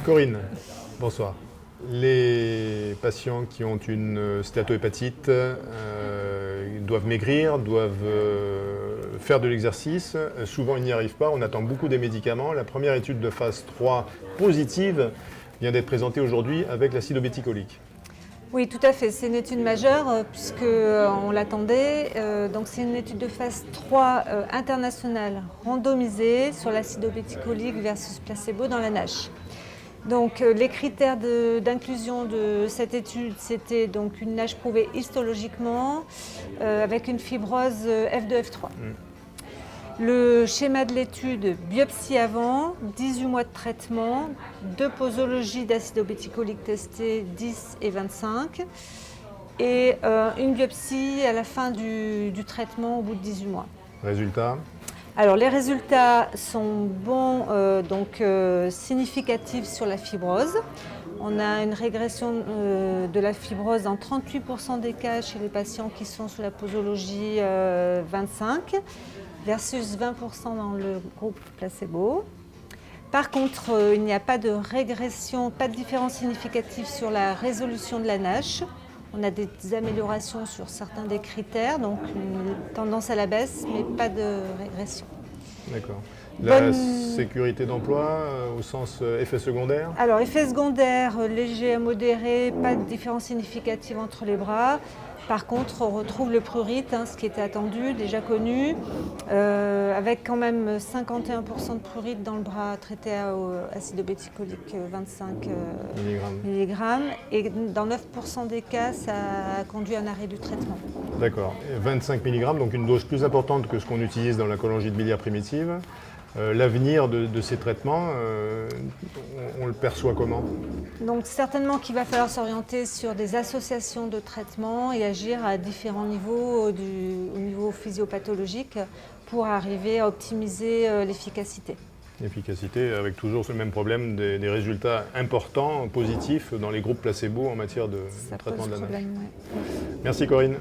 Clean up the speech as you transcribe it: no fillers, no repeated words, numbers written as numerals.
Corinne, bonsoir. Les patients qui ont une stéatohépatite doivent maigrir, doivent faire de l'exercice. Souvent, ils n'y arrivent pas. On attend beaucoup des médicaments. La première étude de phase 3 positive vient d'être présentée aujourd'hui avec l'acide obéticolique. Oui, tout à fait. C'est une étude majeure puisqu'on l'attendait. Donc c'est une étude de phase 3 internationale randomisée sur l'acide obéticolique versus placebo dans la NASH. Donc les critères d'inclusion de cette étude, c'était donc une NASH prouvée histologiquement avec une fibrose F2, F3. Le schéma de l'étude, biopsie avant, 18 mois de traitement, 2 posologies d'acide obéticolique testées, 10 et 25, et une biopsie à la fin du traitement au bout de 18 mois. Résultat? Alors les résultats sont bons, significatifs sur la fibrose. On a une régression de la fibrose dans 38% des cas chez les patients qui sont sous la posologie 25 versus 20% dans le groupe placebo. Par contre, il n'y a pas de régression, pas de différence significative sur la résolution de la NASH. On a des améliorations sur certains des critères, donc une tendance à la baisse, mais pas de régression. D'accord. La sécurité d'emploi au sens effet secondaire? Alors, effet secondaire, léger à modéré, pas de différence significative entre les bras. Par contre, on retrouve le prurite, ce qui était attendu, déjà connu, avec quand même 51% de prurite dans le bras traité à acide obéticolique 25 mg. Et dans 9% des cas, ça a conduit à un arrêt du traitement. D'accord. 25 mg, donc une dose plus importante que ce qu'on utilise dans la cholangite biliaire primitive. L'avenir de ces traitements, on le perçoit comment? Donc certainement qu'il va falloir s'orienter sur des associations de traitement et agir à différents niveaux, au niveau physiopathologique, pour arriver à optimiser l'efficacité. L'efficacité avec toujours ce même problème des résultats importants, positifs dans les groupes placebo en matière de traitement de la NASH. Ouais. Merci Corinne.